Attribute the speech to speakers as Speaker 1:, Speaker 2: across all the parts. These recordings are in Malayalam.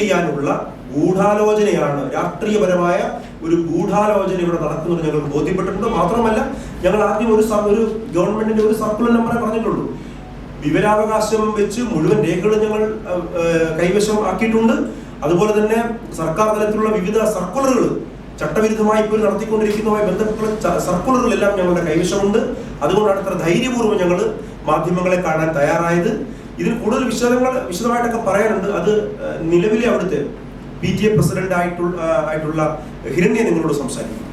Speaker 1: ചെയ്യാനുള്ള ഗൂഢാലോചനയാണ്, രാഷ്ട്രീയപരമായ ഒരു ഗൂഢാലോചന ഇവിടെ നടക്കുന്നത് ഞങ്ങൾക്ക് ബോധ്യപ്പെട്ടിട്ടുണ്ട്. മാത്രമല്ല, ഞങ്ങൾ ആദ്യം ഒരു ഗവൺമെന്റിന്റെ ഒരു സർക്കുലർ നമ്പറെ പറഞ്ഞിട്ടുള്ളൂ. വിവരാവകാശം വെച്ച് മുഴുവൻ രേഖകളും ഞങ്ങൾ കൈവശം ആക്കിയിട്ടുണ്ട്. അതുപോലെ തന്നെ സർക്കാർ തലത്തിലുള്ള വിവിധ സർക്കുലറുകൾ, ചട്ടവിരുദ്ധമായി ഇപ്പോൾ നടത്തിക്കൊണ്ടിരിക്കുന്നതുമായി ബന്ധപ്പെട്ടുള്ള സർക്കുലറുകളെല്ലാം ഞങ്ങളുടെ കൈവശമുണ്ട്. അതുകൊണ്ടാണ് ഇത്ര ധൈര്യപൂർവ്വം ഞങ്ങൾ മാധ്യമങ്ങളെ കാണാൻ തയ്യാറായത്. ഇതിൽ കൂടുതൽ വിശദമായിട്ടൊക്കെ പറയാനുണ്ട്. അത് നിലവിലെ അവിടുത്തെ PTA പ്രസിഡന്റ് ആയിട്ടുള്ള ഹിരണ്യ നിങ്ങളോട് സംസാരിക്കും.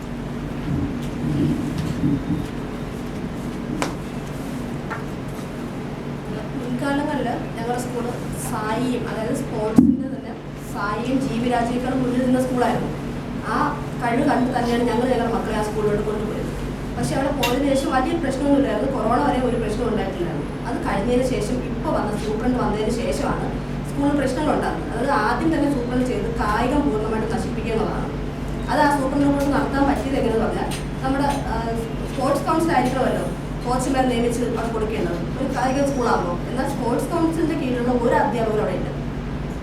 Speaker 2: മുൻകാലങ്ങളിൽ ഞങ്ങളുടെ സ്കൂള് സായിയും, അതായത് സ്പോർട്സിന്റെ തന്നെ സായിയും ജീവിരാജയേക്കാളും മുന്നിൽ നിന്ന സ്കൂളായിരുന്നു. ആ കഴിവ് കണ്ട് തന്നെയാണ് ഞങ്ങളുടെ മക്കളെ ആ സ്കൂളിലോട്ട് കൊണ്ടുപോയത്. പക്ഷെ അവിടെ പോയതിനു ശേഷം വലിയ പ്രശ്നമൊന്നുമില്ലായിരുന്നു. കൊറോണ വരെ ഒരു പ്രശ്നം ഉണ്ടായിട്ടില്ലായിരുന്നു. അത് കഴിഞ്ഞതിന് ശേഷം ഇപ്പോൾ സൂപ്രണ്ട് വന്നതിന് ശേഷമാണ് സ്കൂളിൽ പ്രശ്നങ്ങളുണ്ടാകുന്നത്. അതായത് ആദ്യം തന്നെ സൂപ്രണ്ട് ചെയ്ത് കായികം പൂർണ്ണമായിട്ട് നശിപ്പിക്കുക എന്നുള്ളതാണ്. അത് ആ സൂപ്രണ്ടിനെ കൊണ്ട് നടത്താൻ പറ്റിയത് എങ്ങനെയെന്ന് പറഞ്ഞാൽ, നമ്മുടെ സ്പോർട്സ് കൗൺസിൽ ആയിരിക്കുമല്ലോ കോച്ചുമാർ നിയമിച്ച് അത് കൊടുക്കേണ്ടത് ഒരു കായിക സ്കൂളാകുമ്പോൾ. എന്നാൽ സ്പോർട്സ് കൗൺസിലിന്റെ കീഴിലുള്ള ഒരു അധ്യാപകർ അവിടെ ഉണ്ട്.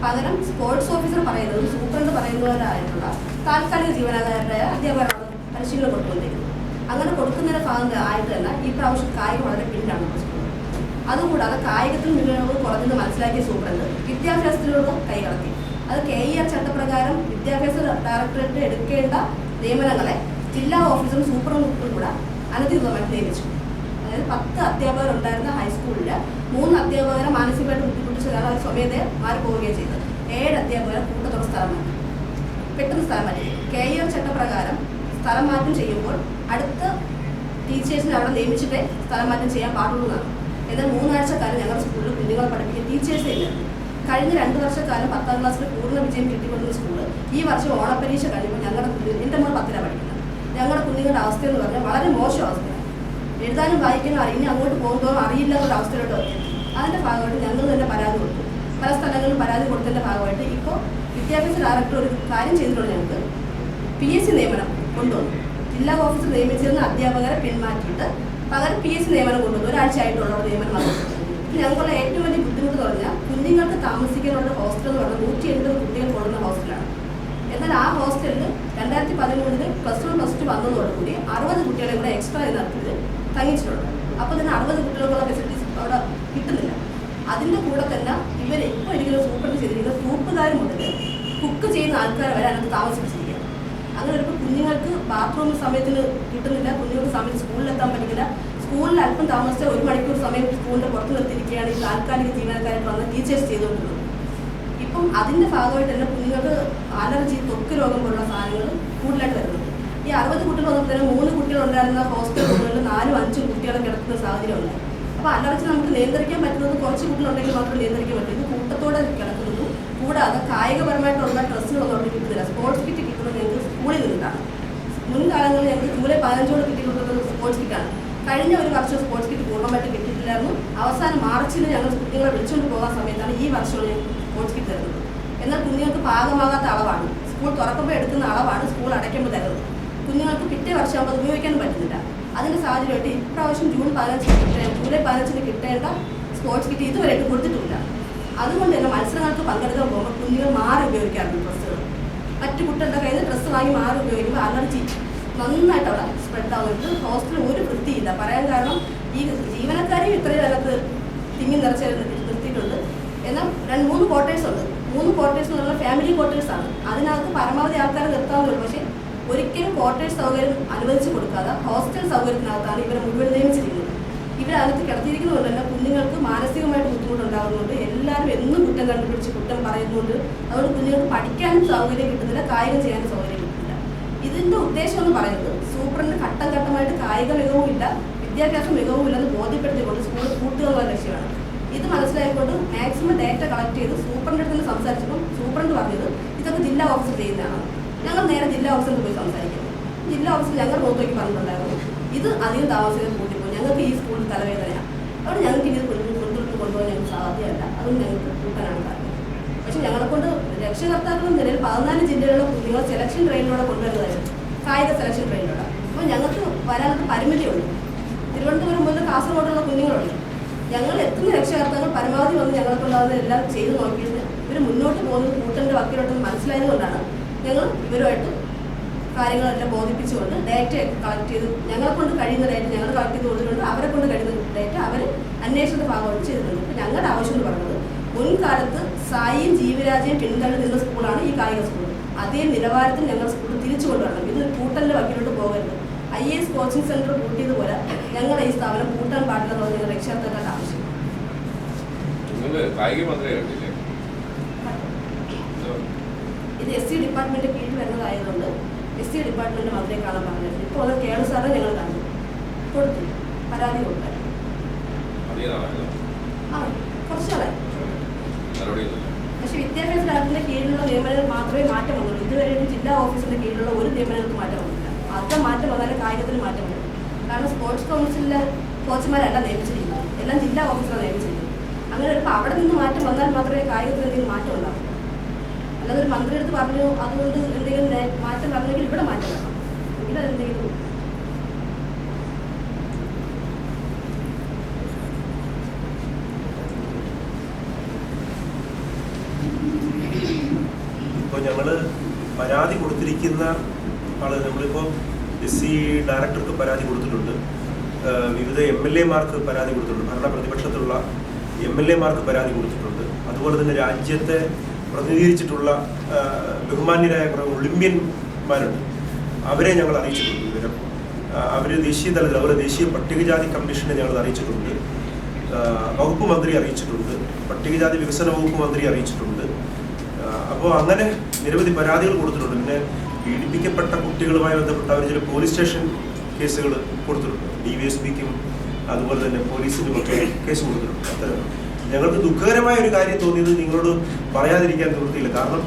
Speaker 2: പകരം സ്പോർട്സ് ഓഫീസർ പറയുന്നതും സൂപ്രണ്ട് പറയുന്നവരായിട്ടുള്ള താൽക്കാലിക ജീവനക്കാരുടെ അധ്യാപകരാണ് പരിശീലനം കൊടുത്തുകൊണ്ടിരിക്കുന്നത്. അങ്ങനെ കൊടുക്കുന്നതിന്റെ ഭാഗം ആയിട്ട് തന്നെ ഈ പ്രാവശ്യം കായികം വളരെ പിന്നിലാണ് സ്കൂൾ. അതുകൂടാതെ കായികത്തിൽ മികവ് കുറഞ്ഞെന്ന് മനസ്സിലാക്കിയ സൂപ്രണ്ട് വിദ്യാഭ്യാസത്തിലൂടെ കൈകടത്തി. അത് KER ചട്ടപ്രകാരം വിദ്യാഭ്യാസ ഡയറക്ടറേറ്റ് എടുക്കേണ്ട നിയമനങ്ങളെ ജില്ലാ ഓഫീസറും സൂപ്രണ്ടും കൂടെ അനധികൃതമായിട്ട് നിയമിച്ചു. അതായത് 10 അധ്യാപകരുണ്ടായിരുന്ന ഹൈസ്കൂളിൽ 3 അധ്യാപകരെ മാനസികമായിട്ട് ബുദ്ധിമുട്ടിച്ച കാരണം അത് സ്വമേധയെ മാറിപ്പോവുകയും ചെയ്തത്. 7 അധ്യാപകരെ കൂട്ടത്തോടെ സ്ഥലം മാറ്റി, പെട്ടെന്ന് സ്ഥലം മാറ്റി. KER ചട്ടപ്രകാരം സ്ഥലം മാറ്റം ചെയ്യുമ്പോൾ അടുത്ത ടീച്ചേഴ്സിനെ അവിടെ നിയമിച്ചിട്ടേ സ്ഥലം മാറ്റം ചെയ്യാൻ പാടുള്ളൂ എന്നാണ്. എന്നാൽ 3 ആഴ്ചക്കാലം ഞങ്ങളുടെ സ്കൂളിൽ കുഞ്ഞുങ്ങളെ പഠിപ്പിക്കാൻ ടീച്ചേഴ്സേ ഇല്ല. കഴിഞ്ഞ 2 വർഷക്കാലം 10ാം ക്ലാസ്സിൽ പൂർണ്ണ വിജയം കിട്ടിക്കൊണ്ടിരുന്ന സ്കൂള് ഈ വർഷം ഓണപ്പരീക്ഷ കഴിയുമ്പോൾ എൻ്റെ മോൾ 10ലാണ് പഠിക്കുന്നത്. ഞങ്ങളുടെ കുഞ്ഞുങ്ങളുടെ അവസ്ഥയെന്ന് പറഞ്ഞാൽ വളരെ മോശം അവസ്ഥയാണ്. എഴുതാനും വായിക്കാനും ഇനി അങ്ങോട്ട് പോകുമ്പോൾ അറിയില്ലാത്തൊരു അവസ്ഥയിലോട്ട് വരും. അതിൻ്റെ ഭാഗമായിട്ട് ഞങ്ങൾ തന്നെ പരാതി കൊടുത്തു. പല സ്ഥലങ്ങളിലും പരാതി കൊടുത്തതിൻ്റെ ഭാഗമായിട്ട് ഇപ്പോൾ വിദ്യാഭ്യാസ ഡയറക്ടർ ഒരു കാര്യം ചെയ്തിട്ടുണ്ട്. ഞങ്ങൾക്ക് PSC നിയമനം കൊണ്ടുവന്നു. ജില്ലാ ഓഫീസർ നിയമിച്ചിരുന്ന അധ്യാപകരെ പിന്മാറ്റിയിട്ട് പകരം PSC നിയമനം കൊണ്ടുവന്നു. ഒരാഴ്ചയായിട്ടുള്ള നിയമനം നടത്തുന്നത്. ഞങ്ങളുടെ ഏറ്റവും വലിയ ബുദ്ധിമുട്ട് പറഞ്ഞാൽ കുഞ്ഞുങ്ങൾക്ക് താമസിക്കാനുള്ള ഹോസ്റ്റൽ എന്ന് പറഞ്ഞാൽ 180 കുട്ടികൾ കൊള്ളുന്ന ഹോസ്റ്റലാണ്. എന്നാൽ ആ ഹോസ്റ്റലിൽ 2013 +1 +2 വന്നതോടുകൂടി 60 കുട്ടികളെ കൂടെ എക്സ്ട്രാ നടത്തിയത് തങ്ങിച്ചിട്ടുണ്ട്. അപ്പോൾ തന്നെ 60 കുട്ടികൾക്കുള്ള ഫെസിലിറ്റീസ് അവിടെ കിട്ടുന്നില്ല. അതിൻ്റെ കൂടെ തന്നെ ഇവരെ ഇപ്പോൾ ഒരിക്കലും സൂപ്രണ്ട് ചെയ്തിരിക്കുന്നത് തൂപ്പുകാർ മുതൽ കുക്ക് ചെയ്യുന്ന ആൾക്കാരെ വരെ അതിനകത്ത് താമസിപ്പിച്ചിരിക്കുക. അങ്ങനെ വരുമ്പോൾ കുഞ്ഞുങ്ങൾക്ക് ബാത്റൂം സമയത്തിന് കിട്ടുന്നില്ല, കുഞ്ഞുങ്ങൾക്ക് സമയത്ത് സ്കൂളിലെത്താൻ പറ്റുന്നില്ല. സ്കൂളിൽ അല്പം താമസിച്ച 1 മണിക്കൂർ സമയം സ്കൂളിൻ്റെ പുറത്ത് നിർത്തിയിരിക്കുകയാണ് ഈ താൽക്കാലിക ജീവനക്കാരായിട്ട് വന്ന് ടീച്ചേഴ്സ് ചെയ്തുകൊണ്ടിരുന്നത്. ഇപ്പം അതിൻ്റെ ഭാഗമായിട്ട് തന്നെ കുഞ്ഞുങ്ങൾക്ക് അലർജി, ത്വക്ക് രോഗം പോലുള്ള സാധനങ്ങൾ കൂടുതലായിട്ട് വരുന്നുണ്ട്. ഈ 60 കുട്ടികൾ വന്നപ്പോൾ തന്നെ 3 കുട്ടികളുണ്ടായിരുന്ന ഹോസ്റ്റൽ റൂമുകളിൽ 4-5 കുട്ടികളെ കിടക്കുന്ന സാഹചര്യം ഉണ്ട്. അപ്പോൾ അലർജി നമുക്ക് നിയന്ത്രിക്കാൻ പറ്റുന്നത് കുറച്ച് കുട്ടികളുണ്ടെങ്കിൽ മാത്രമേ നിയന്ത്രിക്കാൻ പറ്റൂ. ഇത് കൂട്ടത്തോടെ കിടക്കുന്നത്. കൂടാതെ കായികപരമായിട്ടുള്ള ഡ്രസ്സുകളൊന്നും അവിടെ കിട്ടുന്നില്ല. സ്പോർട്സ് കിറ്റ് കിട്ടുന്നത് ഞങ്ങൾക്ക് സ്കൂളിൽ നിന്നിട്ടാണ്. മുൻകാലങ്ങളിൽ ഞങ്ങൾക്ക് ജൂലൈ 15 കിട്ടിക്കൊടുക്കുന്നത് സ്പോർട്സ് കിറ്റാണ്. കഴിഞ്ഞ ഒരു വർഷം സ്പോർട്സ് കിറ്റ് പൂർണ്ണമായിട്ട് കിട്ടിയിട്ടില്ലായിരുന്നു. അവസാനം മാർച്ചിൽ ഞങ്ങൾ കുഞ്ഞുങ്ങളെ വിളിച്ചുകൊണ്ട് പോകുന്ന സമയത്താണ് ഈ വർഷം സ്പോർട്സ് കിറ്റ് തരുന്നത്. എന്നാൽ കുഞ്ഞുങ്ങൾക്ക് പാകമാകാത്ത അളവാണ്. സ്കൂൾ തുറക്കുമ്പോൾ എടുക്കുന്ന അളവാണ് സ്കൂൾ അടയ്ക്കുമ്പോൾ തരുന്നത്. കുഞ്ഞുങ്ങൾക്ക് പിറ്റേ വർഷമാകുമ്പോൾ അത് ഉപയോഗിക്കാൻ പറ്റുന്നില്ല. അതിൻ്റെ സാഹചര്യമായിട്ട് ഇപ്രാവശ്യം ജൂലൈ 15 കിട്ടേണ്ട സ്പോർട്സ് കിറ്റ് ഇതുവരെ കൊടുത്തിട്ടില്ല. അതുകൊണ്ട് തന്നെ മത്സരങ്ങൾക്ക് പങ്കെടുക്കാൻ പോകുമ്പോൾ കുഞ്ഞുങ്ങൾ മാറി ഉപയോഗിക്കാറുണ്ട് ഡ്രസ്സുകൾ. മറ്റു കുട്ടികളുടെ കയ്യിൽ നിന്ന് ഡ്രസ്സ് വാങ്ങി മാറി ഉപയോഗിക്കുമ്പോൾ അലർജി നന്നായിട്ട് അവിടെ സ്പ്രെഡ് ആവുന്നത്. ഹോസ്റ്റലിൽ ഒരു വൃത്തിയില്ല. പറയാൻ കാരണം ഈ ജീവനക്കാരെയും ഇത്രയും അതിനകത്ത് തിങ്ങി നിറച്ച് നിർത്തിയിട്ടുണ്ട്. എന്നാൽ 2-3 ക്വാർട്ടേഴ്സ് ഉണ്ട്. 3 ക്വാർട്ടേഴ്സ് എന്ന് പറഞ്ഞാൽ ഫാമിലി ക്വാർട്ടേഴ്സാണ്. അതിനകത്ത് പരമാവധി ആൾക്കാരെ നിർത്താവുന്നുള്ളൂ. പക്ഷേ ഒരിക്കലും ക്വാർട്ടേഴ്സ് സൗകര്യം അനുവദിച്ച് കൊടുക്കാതെ ഹോസ്റ്റൽ സൗകര്യത്തിനകത്താണ് ഇവരെ മുഴുവൻ നിയമിച്ചിരിക്കുന്നത്. ഇവരകത്ത് കിടത്തിയിരിക്കുന്നതുകൊണ്ട് തന്നെ കുഞ്ഞുങ്ങൾക്ക് മാനസികമായിട്ട് ബുദ്ധിമുട്ടുണ്ടാകുന്നുണ്ട്. എല്ലാവരും എന്നും കുറ്റം കണ്ടുപിടിച്ച് കുറ്റം പറയുന്നുണ്ട്. അതുകൊണ്ട് കുഞ്ഞുങ്ങൾക്ക് പഠിക്കാനും സൗകര്യം കിട്ടുന്നില്ല, കായികം ചെയ്യാനും സൗകര്യം കിട്ടുന്നില്ല. ഇതിൻ്റെ ഉദ്ദേശം എന്ന് പറയുന്നത് സൂപ്രണ്ട് ഘട്ടം ഘട്ടമായിട്ട് കായിക മികവും ഇല്ല, വിദ്യാഭ്യാസ മികവും ഇല്ലെന്ന് ബോധ്യപ്പെടുത്തിക്കൊണ്ട് സ്കൂൾ കൂട്ടുക എന്നുള്ള ലക്ഷ്യമാണ്. ഇത് മനസ്സിലാക്കിക്കൊണ്ട് മാക്സിമം ഡേറ്റ കളക്ട് ചെയ്ത് സൂപ്രണ്ട് അടുത്ത് സംസാരിച്ചപ്പോൾ സൂപ്രണ്ട് പറഞ്ഞത് ഇതൊക്കെ ജില്ലാ ഓഫീസർ ചെയ്യുന്നതാണ്. ഞങ്ങൾ നേരെ ജില്ലാ ഓഫീസറിൽ പോയി സംസാരിക്കുന്നു. ജില്ലാ ഓഫീസർ ഞങ്ങൾ പുറത്തേക്ക് പറഞ്ഞിട്ടുണ്ടായിരുന്നു ഇത് അധികം താമസിക്കാൻ കൂട്ടിപ്പോയി, ഞങ്ങൾക്ക് ഈ സ്കൂളിൽ തലവേദനയാണ്, അവിടെ ഞങ്ങൾക്ക് ഇത് മുൻപോട്ട് കൊണ്ടുപോകാൻ ഞങ്ങൾക്ക് സാധ്യമല്ല, അതും ഞങ്ങൾക്ക് കൂട്ടാനാണ് കാരണം. പക്ഷെ ഞങ്ങളെക്കൊണ്ട് രക്ഷകർത്താക്കൾ നിലയിൽ 14 ജില്ലകളിലെ കുഞ്ഞുങ്ങളെ സെലക്ഷൻ ട്രെയിനിലൂടെ കൊണ്ടുവരുന്നതായിരുന്നു, കായിക സെലക്ഷൻ ട്രെയിനിലൂടെ. അപ്പോൾ ഞങ്ങൾക്ക് വരാനുള്ള പരിമിതിയുണ്ട്. തിരുവനന്തപുരം മുതൽ കാസർഗോഡുള്ള കുഞ്ഞുങ്ങളുണ്ട്. ഞങ്ങൾ എത്തുന്ന രക്ഷകർത്താക്കൾ പരമാവധി വന്ന് ഞങ്ങൾക്കുണ്ടാകുന്ന എല്ലാം ചെയ്ത് നോക്കിയിട്ട് ഇവർ മുന്നോട്ട് പോകുന്നത് കൂട്ടൻ്റെ വക്കീലോട്ടെന്ന് മനസ്സിലായതുകൊണ്ടാണ് ഞങ്ങൾ ഇവരുമായിട്ട് കാര്യങ്ങളെല്ലാം ബോധിപ്പിച്ചുകൊണ്ട് ഡേറ്റയൊക്കെ കളക്ട് ചെയ്ത് ഞങ്ങളെ കൊണ്ട് കഴിയുന്ന ഡേറ്റ ഞങ്ങൾ കളക്ട് ചെയ്ത് കൊടുത്തിട്ടുണ്ട്. അവരെ കൊണ്ട് കഴിയുന്ന ഡേറ്റ അവർ അന്വേഷണത്തിന്റെ ഭാഗമായിട്ട് ചെയ്തിട്ടുണ്ട്. ഇപ്പം ഞങ്ങളുടെ ആവശ്യം എന്ന് പറയുന്നത് മുൻകാലത്ത് സായിയും ജീവരാജയും പിന്തള്ളി നിന്ന സ്കൂളാണ് ഈ കായിക സ്കൂൾ. അതേ നിലവാരത്തിൽ ഞങ്ങൾ സ്കൂൾ തിരിച്ചു കൊണ്ടുവരണം. ഇത് കൂട്ടലിൻ്റെ വക്കീലോട്ട് പോകരുത്. IAS കോച്ചിങ് സെന്റർ കൂട്ടിയതുപോലെ ഞങ്ങളുടെ ഈ സ്ഥാപനം കൂട്ടാൻ പാടില്ലെന്ന് ഞങ്ങൾ രക്ഷാകർത്താക്കളുടെ ആവശ്യം. ഇത് SC ഡിപ്പാർട്ട്മെന്റ് കീഴിൽ വരുന്നതായതുകൊണ്ട് SC ഡിപ്പാർട്ട്മെന്റ് മാത്രമേ കാണാൻ പറഞ്ഞിട്ടുണ്ട്. ഇപ്പോൾ അത് കേളു സാറെ ഞങ്ങൾ കണ്ടു കൊടുത്തു പരാതി കൊടുക്കാൻ കുറച്ചാളെ. പക്ഷെ വിദ്യാഭ്യാസ ഡയറക്ടറിന്റെ കീഴിലുള്ള നിയമനങ്ങൾ മാത്രമേ മാറ്റം വന്നുള്ളൂ. ഇതുവരെയും ജില്ലാ ഓഫീസിന്റെ കീഴിലുള്ള ഒരു നിയമനങ്ങൾക്ക് മാറ്റം വന്നില്ല. അത് മാറ്റം വന്നാലും കായികത്തിന് മാറ്റം വരും. കാരണം സ്പോർട്സ് കൗൺസിലിലെ കോച്ചുമാരല്ല നിയമിച്ചിരിക്കുന്നത്, എല്ലാം ജില്ലാ ഓഫീസറാണ് നിയമിച്ചിരിക്കുന്നത്. അങ്ങനെ വരുമ്പോൾ അവിടെ നിന്ന് മാറ്റം വന്നാൽ മാത്രമേ കായികത്തിന് എന്തെങ്കിലും മാറ്റം ഉണ്ടാവും. അല്ലാതെ ഒരു മന്ത്രി എടുത്ത് പറഞ്ഞു അതുകൊണ്ട് എന്തെങ്കിലും മാറ്റം വരണമെങ്കിൽ ഇവിടെ മാറ്റം വരണം. എങ്കിൽ അതെന്തെങ്കിലും
Speaker 1: ഇപ്പോൾ ഞങ്ങൾ പരാതി കൊടുത്തിരിക്കുന്ന ആള് നമ്മളിപ്പോൾ SC ഡയറക്ടർക്ക് പരാതി കൊടുത്തിട്ടുണ്ട്, വിവിധ MLA-മാർക്ക് പരാതി കൊടുത്തിട്ടുണ്ട്, ഭരണ പ്രതിപക്ഷത്തുള്ള MLA-മാർക്ക് പരാതി കൊടുത്തിട്ടുണ്ട്. അതുപോലെ തന്നെ രാജ്യത്തെ പ്രതിനിധീകരിച്ചിട്ടുള്ള ബഹുമാന്യരായ കുറേ ഒളിമ്പ്യന്മാരുണ്ട്, അവരെ ഞങ്ങൾ അറിയിച്ചിട്ടുണ്ട് വിവരം. അവർ ദേശീയ തലത്തിൽ അതുപോലെ ദേശീയ പട്ടികജാതി കമ്മീഷനെ ഞങ്ങൾ അറിയിച്ചിട്ടുണ്ട്, വകുപ്പ് മന്ത്രി അറിയിച്ചിട്ടുണ്ട്, പട്ടികജാതി വികസന വകുപ്പ് മന്ത്രി അറിയിച്ചിട്ടുണ്ട്. അപ്പോൾ അങ്ങനെ നിരവധി പരാതികൾ കൊടുത്തിട്ടുണ്ട്. പിന്നെ പീഡിപ്പിക്കപ്പെട്ട കുട്ടികളുമായി ബന്ധപ്പെട്ട അവർ ചില പോലീസ് സ്റ്റേഷൻ കേസുകൾ കൊടുത്തിട്ടുണ്ട്. DVSPക്കും അതുപോലെ തന്നെ പോലീസിനും ഒക്കെ കേസ് കൊടുത്തിട്ടുണ്ട്. അത്തരം ഞങ്ങൾക്ക് ദുഃഖകരമായ ഒരു കാര്യം തോന്നിയത് നിങ്ങളോട് പറയാതിരിക്കാൻ നിവൃത്തിയില്ല. കാരണം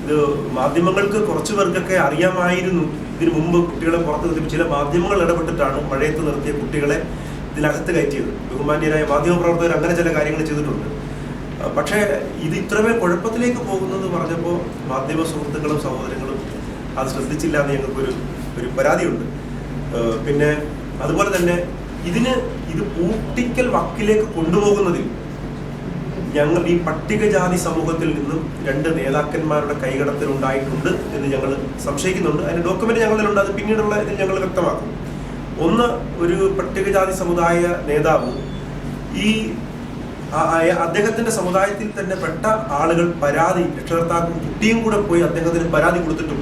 Speaker 1: ഇത് മാധ്യമങ്ങൾക്ക് കുറച്ചു പേർക്കൊക്കെ അറിയാമായിരുന്നു. ഇതിനു മുമ്പ് കുട്ടികളെ പുറത്ത് നിർത്തി ചില മാധ്യമങ്ങൾ ഇടപെട്ടിട്ടാണ് മഴയത്ത് നിർത്തിയ കുട്ടികളെ ഇതിനകത്ത് കയറ്റിയത്. ബഹുമാന്യരായ മാധ്യമപ്രവർത്തകർ അങ്ങനെ ചില കാര്യങ്ങൾ ചെയ്തിട്ടുണ്ട്. പക്ഷേ ഇത് ഇത്രമേൽ കുഴപ്പത്തിലേക്ക് പോകുന്നത് പറഞ്ഞപ്പോൾ മാധ്യമ സുഹൃത്തുക്കളും സഹോദരങ്ങളും അത് ശ്രദ്ധിച്ചില്ല എന്ന് ഞങ്ങൾക്കൊരു പരാതിയുണ്ട്. പിന്നെ അതുപോലെ തന്നെ ഇത് പൂട്ടിക്കൽ വക്കിലേക്ക് കൊണ്ടുപോകുന്നതിൽ ഞങ്ങൾ ഈ പട്ടികജാതി സമൂഹത്തിൽ നിന്നും 2 നേതാക്കന്മാരുടെ കൈകടത്തലുണ്ടായിട്ടുണ്ട് എന്ന് ഞങ്ങൾ സംശയിക്കുന്നുണ്ട്. അതിൻ്റെ ഡോക്യുമെന്റ് ഞങ്ങളിലുണ്ട്, അത് പിന്നീടുള്ള ഇതിൽ ഞങ്ങൾ വ്യക്തമാക്കും. ഒന്ന്, ഒരു പട്ടികജാതി സമുദായ നേതാവ് അദ്ദേഹത്തിന്റെ സമുദായത്തിൽ തന്നെ പെട്ട ആളുകൾ പരാതി രക്ഷകർത്താക്കും കുട്ടിയും കൂടെ പോയി അദ്ദേഹത്തിന് പരാതി കൊടുത്തിട്ടും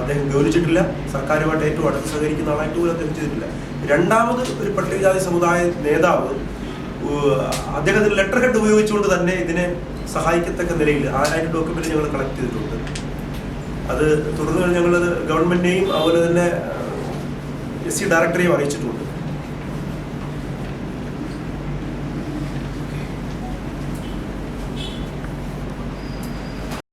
Speaker 1: അദ്ദേഹം ഗൗനിച്ചിട്ടില്ല. സർക്കാരുമായിട്ട് ഏറ്റവും അടുത്ത് സഹകരിക്കുന്ന ആളായിട്ട് പോലും അദ്ദേഹം ചെയ്തിട്ടില്ല. രണ്ടാമത്, ഒരു പട്ടികജാതി സമുദായ നേതാവ് അദ്ദേഹത്തിന് ലെറ്റർ ഹെഡ് ഉപയോഗിച്ചുകൊണ്ട് തന്നെ ഇതിനെ സഹായിക്കത്തക്ക നിലയിൽ അതിൻ്റെ ഡോക്യുമെന്റ് ഞങ്ങൾ കളക്ട് ചെയ്തിട്ടുണ്ട്. അത് തുടർന്ന് ഞങ്ങളത് ഗവൺമെന്റിനെയും അതുപോലെ തന്നെ SC ഡയറക്ടറെയും അറിയിച്ചിട്ടുണ്ട്.